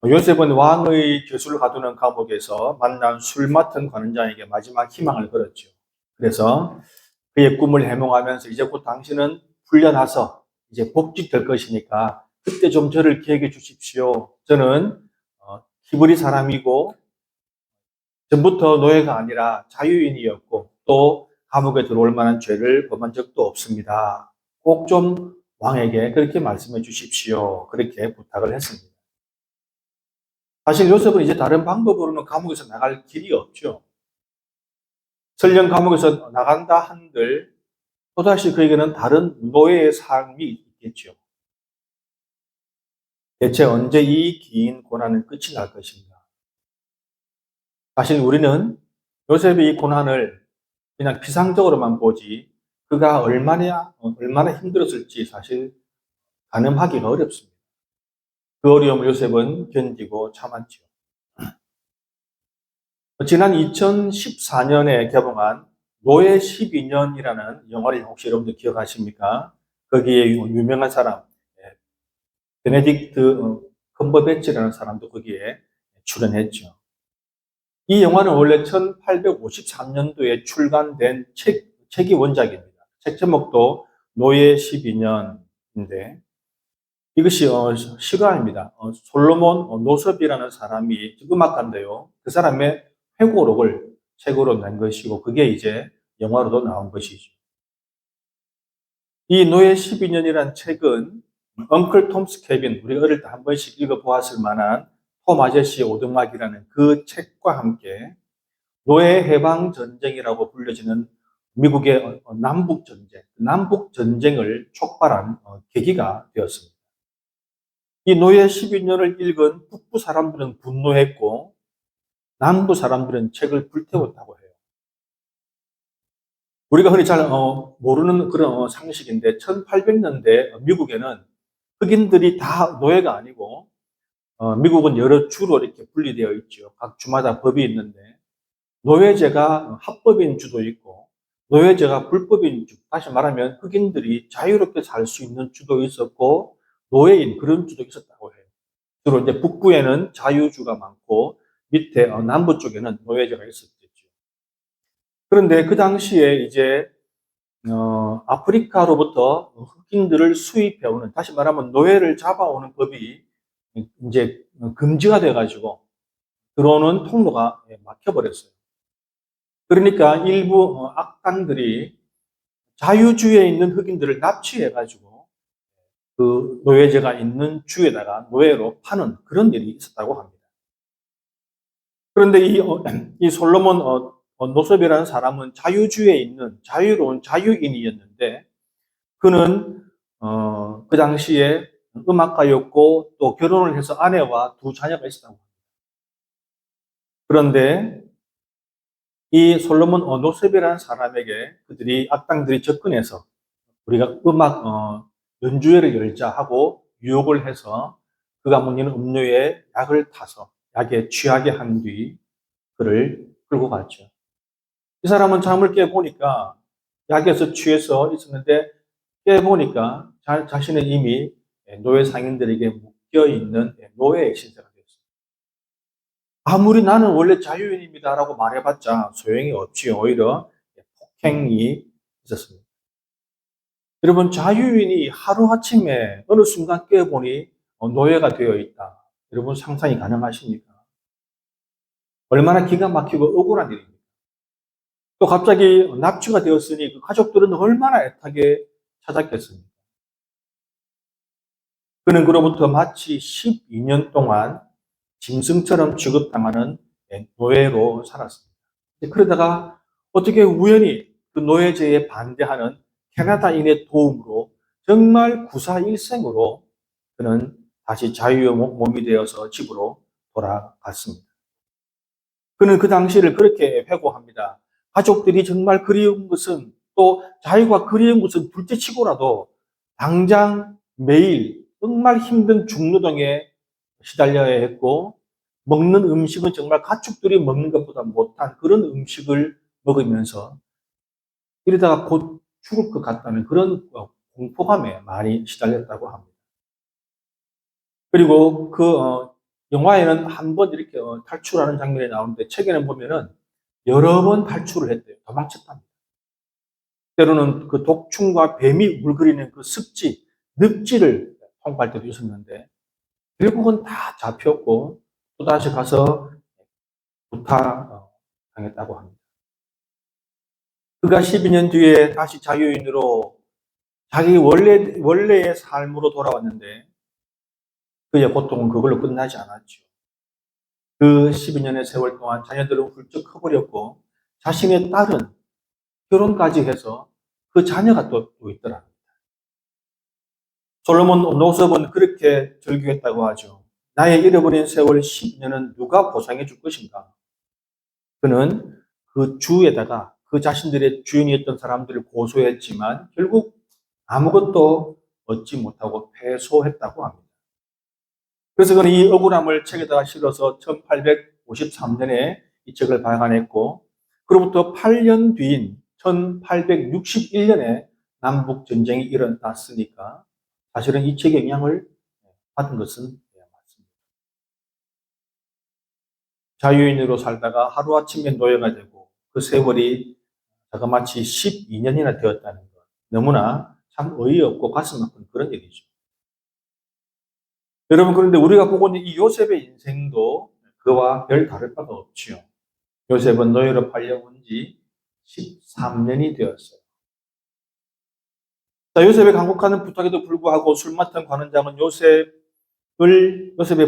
요셉은 왕의 저수를 가두는 감옥에서 만난 술 맡은 관원장에게 마지막 희망을 걸었죠. 그래서 그의 꿈을 해몽하면서 이제 곧 당신은 풀려나서 이제 복직될 것이니까 그때 좀 저를 기억해 주십시오. 저는 히브리 사람이고 전부터 노예가 아니라 자유인이었고 또 감옥에 들어올 만한 죄를 범한 적도 없습니다. 꼭 좀 왕에게 그렇게 말씀해 주십시오. 그렇게 부탁을 했습니다. 사실 요셉은 이제 다른 방법으로는 감옥에서 나갈 길이 없죠. 설령 감옥에서 나간다 한들 또다시 그에게는 다른 노예의 삶이 있겠죠. 대체 언제 이 긴 고난은 끝이 날 것인가? 사실 우리는 요셉의 이 고난을 그냥 피상적으로만 보지 그가 얼마나 힘들었을지 사실 가늠하기가 어렵습니다. 그 어려움을 요셉은 견디고 참았죠. 지난 2014년에 개봉한 노예 12년이라는 영화를 혹시 여러분들 기억하십니까? 거기에 유명한 사람, 베네딕트 컴버배치라는 사람도 거기에 출연했죠. 이 영화는 원래 1853년도에 출간된 책이 원작입니다. 책 제목도 노예 12년인데 이것이 실화입니다. 솔로몬 노섭이라는 사람이 음악가인데요. 그 사람의 회고록을 책으로 낸 것이고 그게 이제 영화로도 나온 것이죠. 이 노예 12년이라는 책은 엉클 톰스 캐빈, 우리가 어릴 때 한 번씩 읽어보았을 만한 톰 아저씨의 오두막이라는 그 책과 함께 노예 해방 전쟁이라고 불려지는 미국의 남북 전쟁, 남북 전쟁을 촉발한 계기가 되었습니다. 이 노예 12년을 읽은 북부 사람들은 분노했고 남부 사람들은 책을 불태웠다고 해요. 우리가 흔히 잘 모르는 그런 상식인데 1800년대 미국에는 흑인들이 다 노예가 아니고 미국은 여러 주로 이렇게 분리되어 있죠. 각 주마다 법이 있는데 노예제가 합법인 주도 있고 노예제가 불법인 주, 다시 말하면 흑인들이 자유롭게 살 수 있는 주도 있었고 노예인 그런 주도 있었다고 해요. 주로 이제 북부에는 자유주가 많고 밑에 남부 쪽에는 노예제가 있었겠죠. 그런데 그 당시에 이제 아프리카로부터 흑인들을 수입해오는, 다시 말하면 노예를 잡아오는 법이 이제 금지가 돼가지고 들어오는 통로가 막혀버렸어요. 그러니까 일부 악당들이 자유주에 있는 흑인들을 납치해가지고 그 노예제가 있는 주에다가 노예로 파는 그런 일이 있었다고 합니다. 그런데 이 솔로몬 노섭이라는 사람은 자유주에 있는 자유로운 자유인이었는데 그는 그 당시에 음악가였고 또 결혼을 해서 아내와 두 자녀가 있었다고 합니다. 그런데 이 솔로몬 노섭이라는 사람에게 그들이 악당들이 접근해서 우리가 음악 연주회를 열자 하고 유혹을 해서 그가 먹는 음료에 약을 타서 약에 취하게 한 뒤 그를 끌고 갔죠. 이 사람은 잠을 깨보니까 약에서 취해서 있었는데 깨보니까 자신은 이미 노예 상인들에게 묶여있는 노예의 신세가 되었습니다. 아무리 나는 원래 자유인입니다라고 말해봤자 소용이 없지요. 오히려 폭행이 있었습니다. 여러분, 자유인이 하루아침에 어느 순간 깨보니 노예가 되어 있다. 여러분 상상이 가능하십니까? 얼마나 기가 막히고 억울한 일입니까? 또 갑자기 납치가 되었으니 그 가족들은 얼마나 애타게 찾았겠습니까? 그는 그로부터 마치 12년 동안 짐승처럼 취급당하는 노예로 살았습니다. 그러다가 어떻게 우연히 그 노예제에 반대하는 캐나다인의 도움으로 정말 구사일생으로 그는 다시 자유의 몸이 되어서 집으로 돌아갔습니다. 그는 그 당시를 그렇게 회고합니다. 가족들이 정말 그리운 것은 또 자유가 그리운 것은 둘째치고라도 당장 매일 정말 힘든 중노동에 시달려야 했고 먹는 음식은 정말 가축들이 먹는 것보다 못한 그런 음식을 먹으면서 이러다가 곧 죽을 것 같다는 그런 공포감에 많이 시달렸다고 합니다. 그리고 그 영화에는 한 번 이렇게 탈출하는 장면이 나오는데 책에는 보면은 여러 번 탈출을 했대요. 도망쳤답니다. 때로는 그 독충과 뱀이 울거리는 그 습지, 늪지를 통과할 때도 있었는데 결국은 다 잡혔고 또다시 가서 구타당했다고 합니다. 그가 12년 뒤에 다시 자유인으로 자기 원래의 삶으로 돌아왔는데 그의 고통은 그걸로 끝나지 않았죠. 그 12년의 세월 동안 자녀들은 훌쩍 커버렸고 자신의 딸은 결혼까지 해서 그 자녀가 또 있더라. 솔로몬 노섭은 그렇게 절규했다고 하죠. 나의 잃어버린 세월 10년은 누가 보상해 줄 것인가? 그는 그 주에다가 그 자신들의 주인이었던 사람들을 고소했지만 결국 아무것도 얻지 못하고 패소했다고 합니다. 그래서 그는 이 억울함을 책에다가 실어서 1853년에 이 책을 발간했고 그로부터 8년 뒤인 1861년에 남북전쟁이 일어났으니까 사실은 이 책의 영향을 받은 것은 맞습니다. 자유인으로 살다가 하루아침에 노예가 되고 그 세월이 자그마치 12년이나 되었다는 것. 너무나 참 어이없고 가슴 아픈 그런 얘기죠. 여러분, 그런데 우리가 보고 있는 이 요셉의 인생도 그와 별 다를 바가 없지요. 요셉은 노예로 팔려온 지 13년이 되었어요. 자, 요셉의 강국하는 부탁에도 불구하고 술 맡은 관원장은 요셉의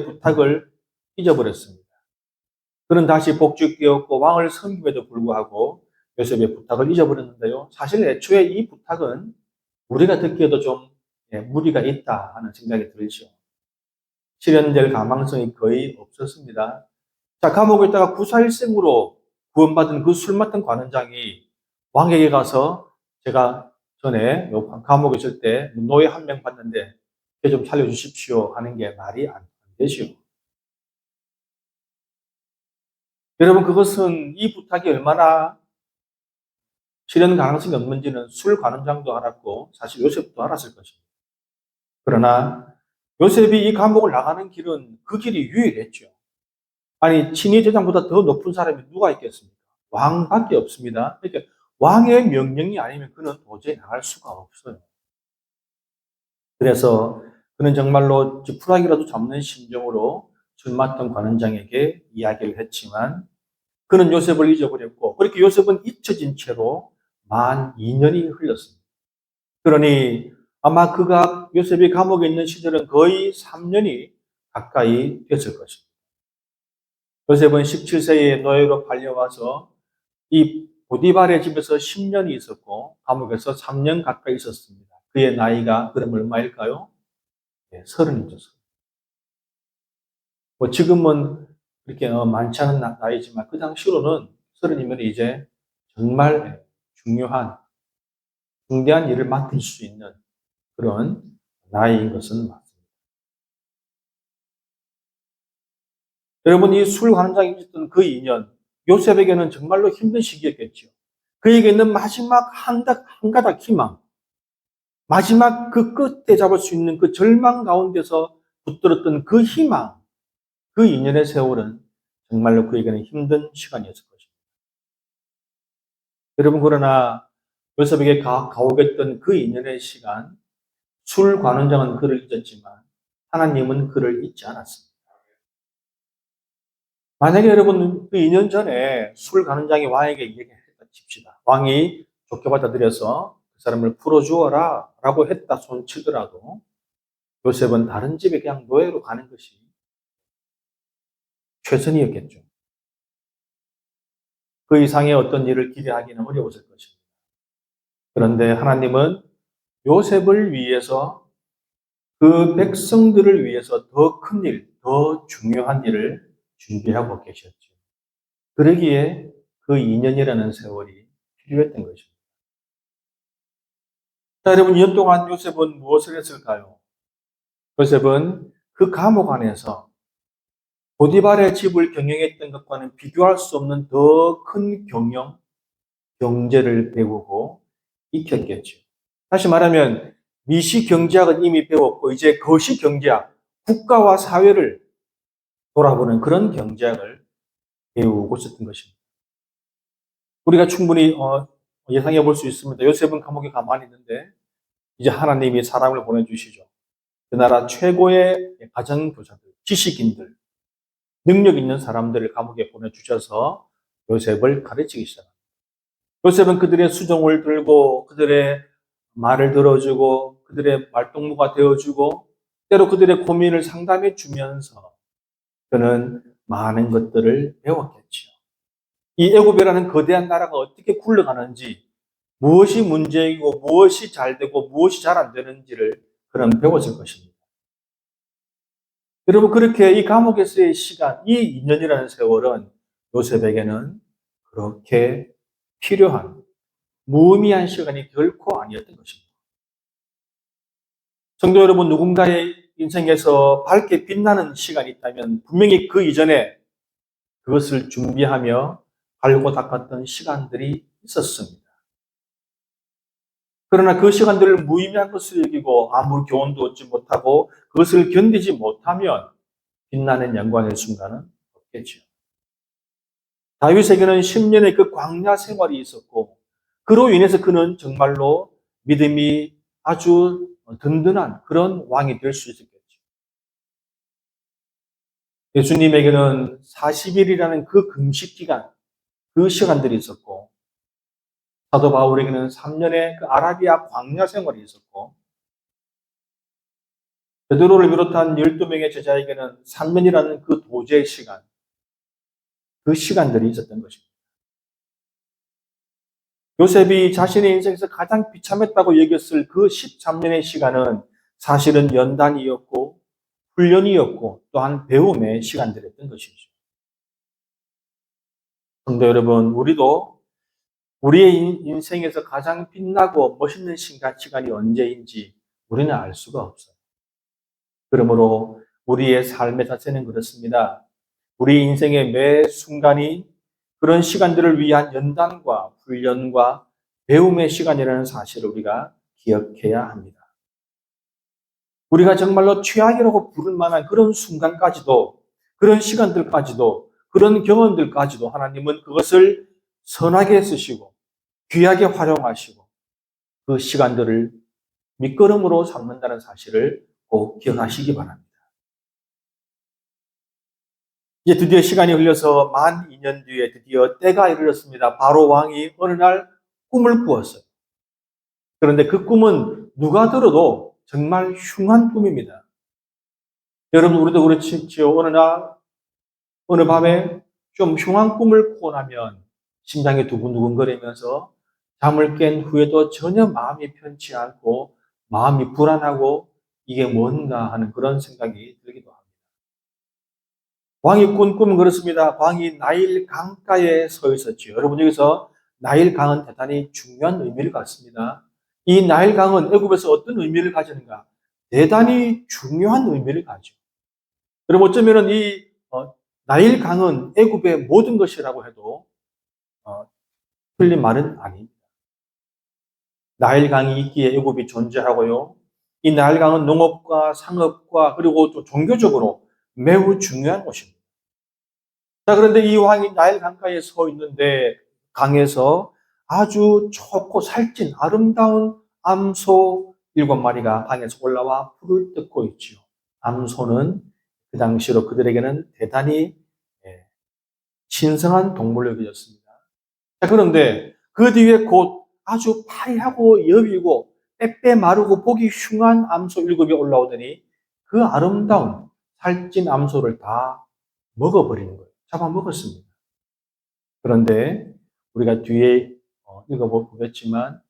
부탁을 잊어버렸습니다. 그는 다시 복주되었고 왕을 섬김에도 불구하고 요셉의 부탁을 잊어버렸는데요. 사실 애초에 이 부탁은 우리가 듣기에도 좀 무리가 있다 하는 생각이 들죠. 실현될 가망성이 거의 없었습니다. 자, 감옥에 있다가 구사일생으로 구원받은 그 술 맡은 관원장이 왕에게 가서 제가 전에 감옥에 있을 때 노예 한 명 봤는데 걔 좀 살려주십시오 하는 게 말이 안 되죠. 여러분, 그것은 이 부탁이 얼마나 실현 가능성이 없는지는 술 관원장도 알았고 사실 요셉도 알았을 것입니다. 그러나 요셉이 이 감옥을 나가는 길은 그 길이 유일했죠. 아니, 친위 대장보다 더 높은 사람이 누가 있겠습니까? 왕밖에 없습니다. 그러니까 왕의 명령이 아니면 그는 도저히 나갈 수가 없어요. 그래서 그는 정말로 지푸라기라도 잡는 심정으로 술 맡은 관원장에게 이야기를 했지만 그는 요셉을 잊어버렸고 그렇게 요셉은 잊혀진 채로 만 2년이 흘렀습니다. 그러니 아마 요셉이 감옥에 있는 시절은 거의 3년이 가까이 됐을 것입니다. 요셉은 17세에 노예로 팔려와서 이 보디발의 집에서 10년이 있었고 감옥에서 3년 가까이 있었습니다. 그의 나이가 그럼 얼마일까요? 네, 30이죠. 뭐 지금은 그렇게 많지 않은 나이지만 그 당시로는 30이면 이제 정말 중요한 중대한 일을 맡을 수 있는 그런 나이인 것은 맞습니다. 여러분, 이 술 관원장이 있었던 그 2년, 요셉에게는 정말로 힘든 시기였겠죠. 그에게 있는 마지막 한 가닥 희망, 마지막 그 끝에 잡을 수 있는 그 절망 가운데서 붙들었던 그 희망, 그 2년의 세월은 정말로 그에게는 힘든 시간이었을 것입니다. 여러분, 그러나 요셉에게 가오겠던 그 2년의 시간, 술 관원장은 그를 잊었지만 하나님은 그를 잊지 않았습니다. 만약에 여러분 그 2년 전에 술 관원장이 왕에게 얘기했다 칩시다. 왕이 좋게 받아들여서 그 사람을 풀어주어라 라고 했다 손치더라도 요셉은 다른 집에 그냥 노예로 가는 것이 최선이었겠죠. 그 이상의 어떤 일을 기대하기는 어려웠을 것입니다. 그런데 하나님은 요셉을 위해서 그 백성들을 위해서 더 큰 일, 더 중요한 일을 준비하고 계셨죠. 그러기에 그 2년이라는 세월이 필요했던 것입니다. 자, 여러분, 2년 동안 요셉은 무엇을 했을까요? 요셉은 그 감옥 안에서 보디발의 집을 경영했던 것과는 비교할 수 없는 더 큰 경제를 배우고 익혔겠죠. 다시 말하면 미시 경제학은 이미 배웠고 이제 거시 경제학, 국가와 사회를 돌아보는 그런 경제학을 배우고 있었던 것입니다. 우리가 충분히 예상해 볼 수 있습니다. 요셉은 감옥에 가만히 있는데 이제 하나님이 사람을 보내주시죠. 그 나라 최고의 가정교사들, 지식인들, 능력 있는 사람들을 감옥에 보내주셔서 요셉을 가르치기 시작합니다. 요셉은 그들의 수종을 들고 그들의 말을 들어주고 그들의 말동무가 되어주고 때로 그들의 고민을 상담해 주면서 그는 많은 것들을 배웠겠지요. 이 애굽이라는 거대한 나라가 어떻게 굴러가는지, 무엇이 문제이고 무엇이 잘 되고 무엇이 잘 안 되는지를 그는 배웠을 것입니다. 여러분, 그렇게 이 감옥에서의 시간, 이 2년이라는 세월은 요셉에게는 그렇게 필요한 무의미한 시간이 결코 아니었던 것입니다. 성도 여러분, 누군가의 인생에서 밝게 빛나는 시간이 있다면 분명히 그 이전에 그것을 준비하며 갈고 닦았던 시간들이 있었습니다. 그러나 그 시간들을 무의미한 것으로 여기고 아무 교훈도 얻지 못하고 그것을 견디지 못하면 빛나는 영광의 순간은 없겠죠. 다윗에게는 10년의 그 광야 생활이 있었고 그로 인해서 그는 정말로 믿음이 아주 든든한 그런 왕이 될 수 있었겠죠. 예수님에게는 40일이라는 그 금식 기간, 그 시간들이 있었고 사도 바울에게는 3년의 그 아라비아 광야 생활이 있었고 베드로를 비롯한 12명의 제자에게는 3년이라는 그 도제의 시간, 그 시간들이 있었던 것입니다. 요셉이 자신의 인생에서 가장 비참했다고 여겼을 그 13년의 시간은 사실은 연단이었고 훈련이었고 또한 배움의 시간들이었던 것이죠. 성도 여러분, 우리도 우리의 인생에서 가장 빛나고 멋있는 시간이 언제인지 우리는 알 수가 없어요. 그러므로 우리의 삶의 자체는 그렇습니다. 우리 인생의 매 순간이 그런 시간들을 위한 연단과 훈련과 배움의 시간이라는 사실을 우리가 기억해야 합니다. 우리가 정말로 최악이라고 부를 만한 그런 순간까지도, 그런 시간들까지도, 그런 경험들까지도 하나님은 그것을 선하게 쓰시고 귀하게 활용하시고 그 시간들을 밑거름으로 삼는다는 사실을 꼭 기억하시기 바랍니다. 이제 드디어 시간이 흘러서 만 2년 뒤에 드디어 때가 이르렀습니다. 바로 왕이 어느 날 꿈을 꾸었어요. 그런데 그 꿈은 누가 들어도 정말 흉한 꿈입니다. 여러분, 우리도 그렇지요. 어느 밤에 좀 흉한 꿈을 꾸고 나면 심장이 두근두근거리면서 잠을 깬 후에도 전혀 마음이 편치 않고 마음이 불안하고 이게 뭔가 하는 그런 생각이 들기도 합니다. 왕이 꾼 꿈은 그렇습니다. 왕이 나일 강가에 서 있었지요. 여러분, 여기서 나일 강은 대단히 중요한 의미를 갖습니다. 이 나일 강은 애굽에서 어떤 의미를 가지는가? 대단히 중요한 의미를 가지죠. 여러분, 어쩌면은 이 나일 강은 애굽의 모든 것이라고 해도 어, 틀린 말은 아닙니다. 나일 강이 있기에 애굽이 존재하고요. 이 나일 강은 농업과 상업과 그리고 또 종교적으로 매우 중요한 곳입니다. 자, 그런데 이 왕이 나일 강가에 서 있는데 강에서 아주 좋고 살찐 아름다운 암소 7마리가 강에서 올라와 풀을 뜯고 있지요. 암소는 그 당시로 그들에게는 대단히 신성한 동물로 여겨졌습니다. 자, 그런데 그 뒤에 곧 아주 파리하고 여위고 빼빼 마르고 보기 흉한 암소 7이 올라오더니 그 아름다운 살찐 암소를 다 먹어버리는 거예요. 잡아먹었습니다. 그런데 우리가 뒤에 읽어보겠지만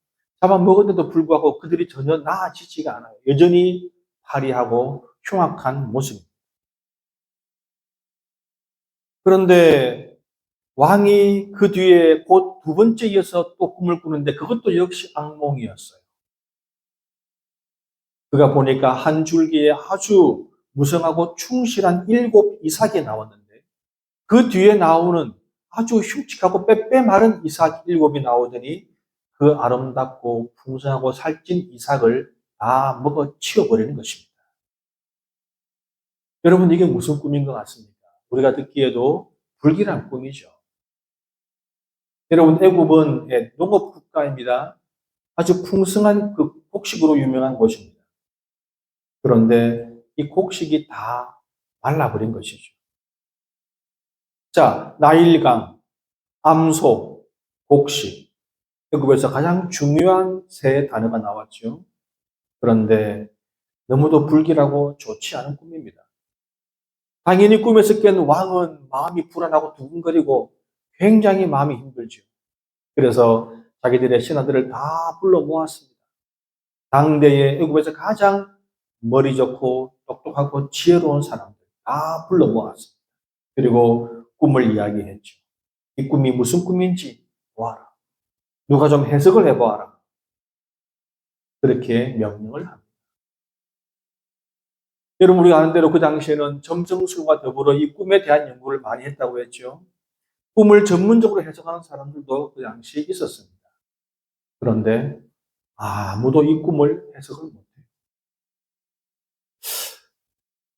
잡아먹었는데도 불구하고 그들이 전혀 나아지지가 않아요. 여전히 파리하고 흉악한 모습입니다. 그런데 왕이 그 뒤에 곧 두 번째 이어서 또 꿈을 꾸는데 그것도 역시 악몽이었어요. 그가 보니까 한 줄기에 아주 무성하고 충실한 7이삭이 나왔는데 그 뒤에 나오는 아주 흉측하고 빼빼 마른 이삭 7이 나오더니 그 아름답고 풍성하고 살찐 이삭을 다 먹어 치워버리는 것입니다. 여러분, 이게 무슨 꿈인 것 같습니까? 우리가 듣기에도 불길한 꿈이죠. 여러분, 애굽은 농업 국가입니다. 아주 풍성한 그 곡식으로 유명한 곳입니다. 그런데 이 곡식이 다 말라버린 것이죠. 자, 나일강, 암소, 곡식. 애굽에서 가장 중요한 세 단어가 나왔죠. 그런데 너무도 불길하고 좋지 않은 꿈입니다. 당연히 꿈에서 깬 왕은 마음이 불안하고 두근거리고 굉장히 마음이 힘들죠. 그래서 자기들의 신하들을 다 불러 모았습니다. 당대의 애굽에서 가장 머리 좋고 똑똑하고 지혜로운 사람들 다 불러 모았습니다. 그리고 꿈을 이야기했죠. 이 꿈이 무슨 꿈인지 보아라. 누가 좀 해석을 해보아라. 그렇게 명령을 합니다. 여러분, 우리가 아는 대로 그 당시에는 점성술과 더불어 이 꿈에 대한 연구를 많이 했다고 했죠. 꿈을 전문적으로 해석하는 사람들도 그 당시에 있었습니다. 그런데 아무도 이 꿈을 해석을 못해요.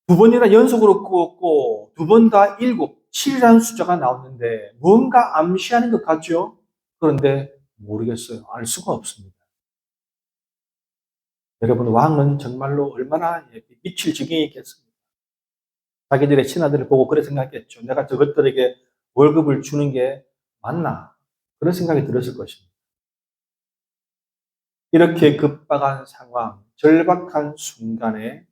두 번이나 연속으로 꾸었고 두 번 다 7, 7이라는 숫자가 나오는데 뭔가 암시하는 것 같죠? 그런데 모르겠어요. 알 수가 없습니다. 여러분, 왕은 정말로 얼마나 미칠 지경이겠습니까? 자기들의 신하들을 보고 그래 생각했죠. 내가 저것들에게 월급을 주는 게 맞나? 그런 생각이 들었을 것입니다. 이렇게 급박한 상황, 절박한 순간에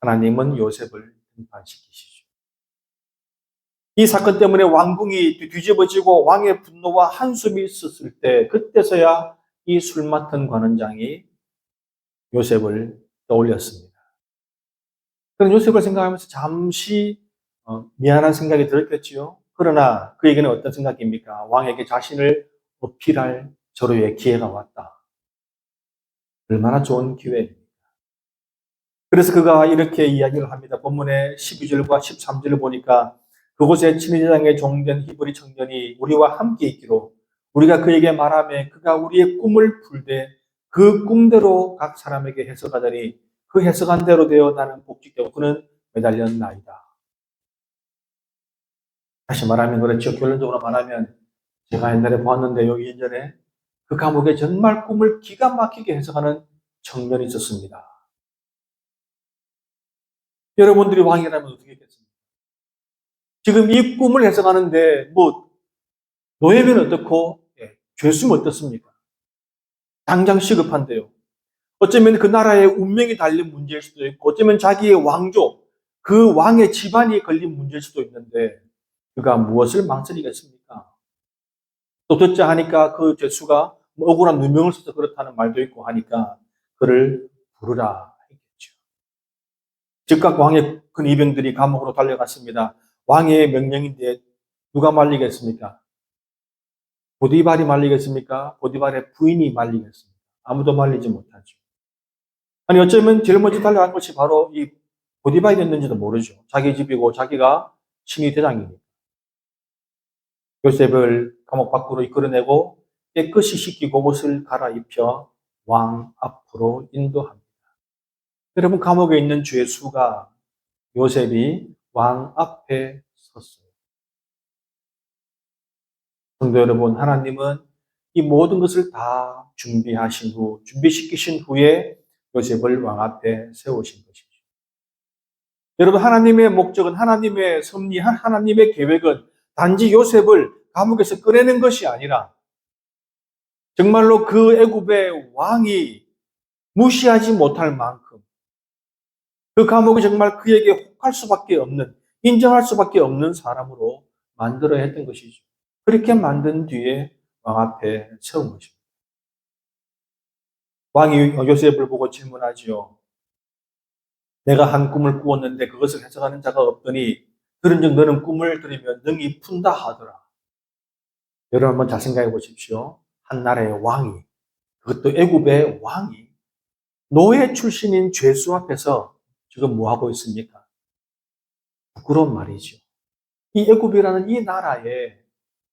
하나님은 요셉을 등판시키시죠. 이 사건 때문에 왕궁이 뒤집어지고 왕의 분노와 한숨이 있었을 때 그때서야 이 술 맡은 관원장이 요셉을 떠올렸습니다. 그런 요셉을 생각하면서 잠시 미안한 생각이 들었겠지요. 그러나 그에게는 어떤 생각입니까? 왕에게 자신을 어필할 절호의 기회가 왔다. 얼마나 좋은 기회입니다. 그래서 그가 이렇게 이야기를 합니다. 본문의 12절과 13절을 보니까 그곳에 친위대장의 종된 히브리 청년이 우리와 함께 있기로 우리가 그에게 말하며 그가 우리의 꿈을 풀되 그 꿈대로 각 사람에게 해석하더니 그 해석한 대로 되어 나는 복직되고 그는 매달렸나이다. 다시 말하면 그렇죠. 결론적으로 말하면 제가 옛날에 보았는데요. 2년 전에 그 감옥에 정말 꿈을 기가 막히게 해석하는 청년이 있었습니다. 여러분들이 왕이라면 어떻게 했겠습니까? 지금 이 꿈을 해석하는데 노예면 어떻고 죄수면 어떻습니까? 당장 시급한데요. 어쩌면 그 나라의 운명이 달린 문제일 수도 있고 어쩌면 자기의 왕족, 그 왕의 집안이 걸린 문제일 수도 있는데 그가 무엇을 망설이겠습니까? 또 듣자 하니까 그 죄수가 억울한 누명을 써서 그렇다는 말도 있고 하니까 그를 부르라 했겠죠. 즉각 왕의 큰 이병들이 감옥으로 달려갔습니다. 왕의 명령인데 누가 말리겠습니까? 보디발이 말리겠습니까? 보디발의 부인이 말리겠습니까? 아무도 말리지 못하죠. 아니 어쩌면 제일 먼저 달려간 것이 바로 이 보디발이었는지도 모르죠. 자기 집이고 자기가 신이 대장이니까. 요셉을 감옥 밖으로 이끌어내고 깨끗이 씻기고 옷을 갈아입혀 왕 앞으로 인도합니다. 여러분, 감옥에 있는 죄수가 요셉이 왕 앞에 섰어요. 성도 여러분, 하나님은 이 모든 것을 다 준비시키신 후에 요셉을 왕 앞에 세우신 것이죠. 여러분, 하나님의 목적은, 하나님의 섭리, 하나님의 계획은 단지 요셉을 감옥에서 꺼내는 것이 아니라 정말로 그 애굽의 왕이 무시하지 못할 만큼 그 감옥이 정말 그에게 혹할 수밖에 없는, 인정할 수밖에 없는 사람으로 만들어야 했던 것이죠. 그렇게 만든 뒤에 왕 앞에 세운 것입니다. 왕이 요셉을 보고 질문하지요. 내가 한 꿈을 꾸었는데 그것을 해석하는 자가 없더니 그런즉 너는 꿈을 들으면 능히 푼다 하더라. 여러분 한번 잘 생각해 보십시오. 한 나라의 왕이, 그것도 애굽의 왕이 노예 출신인 죄수 앞에서 지금 뭐 하고 있습니까? 부끄러운 말이죠. 이 애굽이라는 이 나라에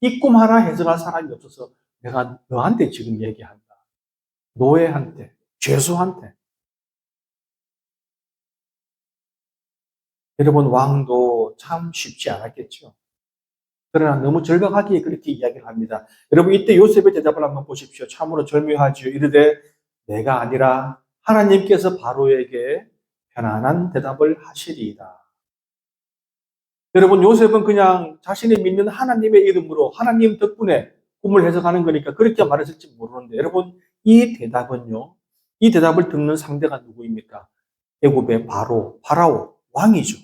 이 꿈 하나 해석할 사람이 없어서 내가 너한테 지금 얘기한다. 노예한테, 죄수한테. 여러분, 왕도 참 쉽지 않았겠죠. 그러나 너무 절박하게 그렇게 이야기를 합니다. 여러분, 이때 요셉의 대답을 한번 보십시오. 참으로 절묘하지요. 이르되 내가 아니라 하나님께서 바로에게 편안한 대답을 하시리이다. 여러분, 요셉은 그냥 자신이 믿는 하나님의 이름으로 하나님 덕분에 꿈을 해석하는 거니까 그렇게 말했을지 모르는데, 여러분, 이 대답은요, 이 대답을 듣는 상대가 누구입니까? 애굽의 파라오 왕이죠.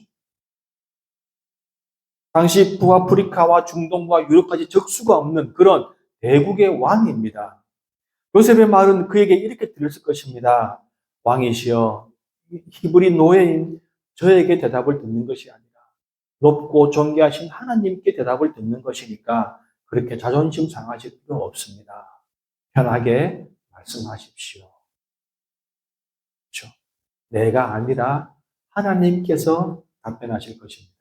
당시 북아프리카와 중동과 유럽까지 적수가 없는 그런 대국의 왕입니다. 요셉의 말은 그에게 이렇게 들렸을 것입니다. 왕이시여, 히브리 노예인 저에게 대답을 듣는 것이 아니라 높고 존귀하신 하나님께 대답을 듣는 것이니까 그렇게 자존심 상하실 필요 없습니다. 편하게 말씀하십시오. 그렇죠? 내가 아니라 하나님께서 답변하실 것입니다.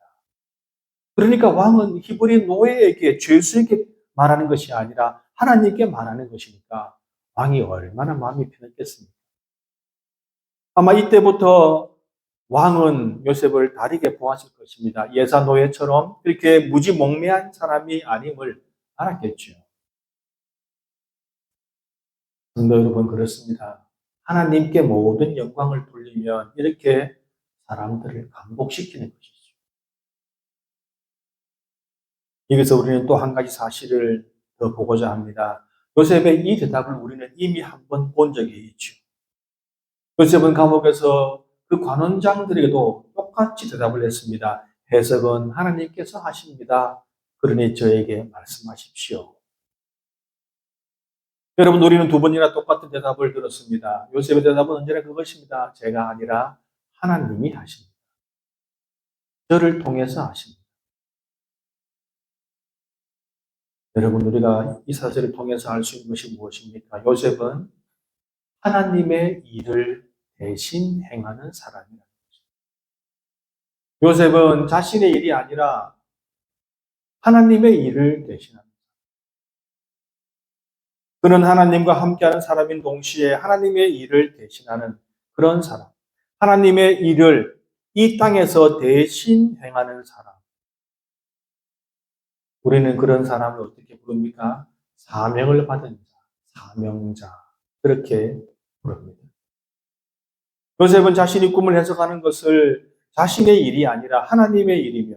그러니까 왕은 히브리 노예에게, 죄수에게 말하는 것이 아니라 하나님께 말하는 것이니까 왕이 얼마나 마음이 편했겠습니까? 아마 이때부터 왕은 요셉을 다르게 보았을 것입니다. 예사 노예처럼 이렇게 무지몽매한 사람이 아님을 알았겠죠. 성도 여러분, 그렇습니다. 하나님께 모든 영광을 돌리면 이렇게 사람들을 감복시키는 것이죠. 여기서 우리는 또 한 가지 사실을 더 보고자 합니다. 요셉의 이 대답을 우리는 이미 한 번 본 적이 있죠. 요셉은 감옥에서 그 관원장들에게도 똑같이 대답을 했습니다. 해석은 하나님께서 하십니다. 그러니 저에게 말씀하십시오. 여러분, 우리는 두 번이나 똑같은 대답을 들었습니다. 요셉의 대답은 언제나 그것입니다. 제가 아니라 하나님이 하십니다. 저를 통해서 하십니다. 여러분, 우리가 이 사실을 통해서 알 수 있는 것이 무엇입니까? 요셉은 하나님의 일을 대신 행하는 사람이라는 것입니다. 요셉은 자신의 일이 아니라 하나님의 일을 대신합니다. 그는 하나님과 함께하는 사람인 동시에 하나님의 일을 대신하는 그런 사람. 하나님의 일을 이 땅에서 대신 행하는 사람. 우리는 그런 사람을 어떻게 부릅니까? 사명을 받은 자, 사명자. 그렇게 부릅니다. 요셉은 자신이 꿈을 해석하는 것을 자신의 일이 아니라 하나님의 일이며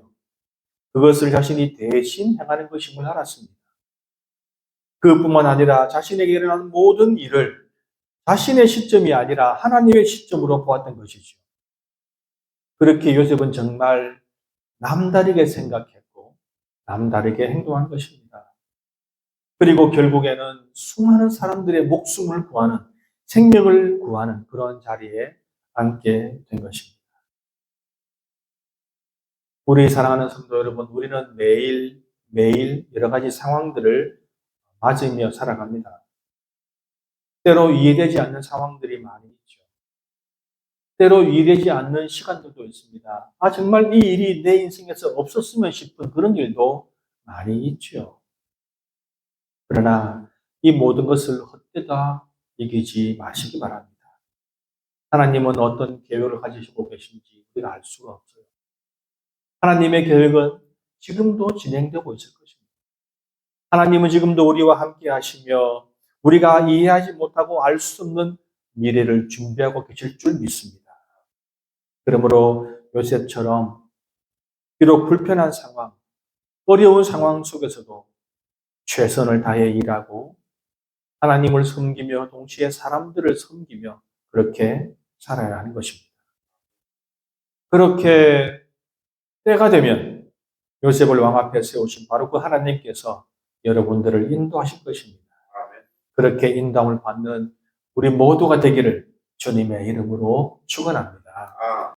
그것을 자신이 대신 행하는 것임을 알았습니다. 그뿐만 아니라 자신에게 일어나는 모든 일을 자신의 시점이 아니라 하나님의 시점으로 보았던 것이죠. 그렇게 요셉은 정말 남다르게 생각했고 남다르게 행동한 것입니다. 그리고 결국에는 수많은 사람들의 목숨을 구하는, 생명을 구하는 그런 자리에 앉게 된 것입니다. 우리 사랑하는 성도 여러분, 우리는 매일 여러 가지 상황들을 맞으며 살아갑니다. 때로 이해되지 않는 상황들이 많이 있죠. 때로 이해되지 않는 시간들도 있습니다. 정말 이 일이 내 인생에서 없었으면 싶은 그런 일도 많이 있죠. 그러나 이 모든 것을 헛되다 여기지 마시기 바랍니다. 하나님은 어떤 계획을 가지시고 계신지 우리가 알 수가 없어요. 하나님의 계획은 지금도 진행되고 있을 것입니다. 하나님은 지금도 우리와 함께 하시며 우리가 이해하지 못하고 알 수 없는 미래를 준비하고 계실 줄 믿습니다. 그러므로 요셉처럼 비록 불편한 상황, 어려운 상황 속에서도 최선을 다해 일하고 하나님을 섬기며 동시에 사람들을 섬기며 그렇게 살아야 하는 것입니다. 그렇게 때가 되면 요셉을 왕 앞에 세우신 바로 그 하나님께서 여러분들을 인도하실 것입니다. 그렇게 인도함을 받는 우리 모두가 되기를 주님의 이름으로 축원합니다.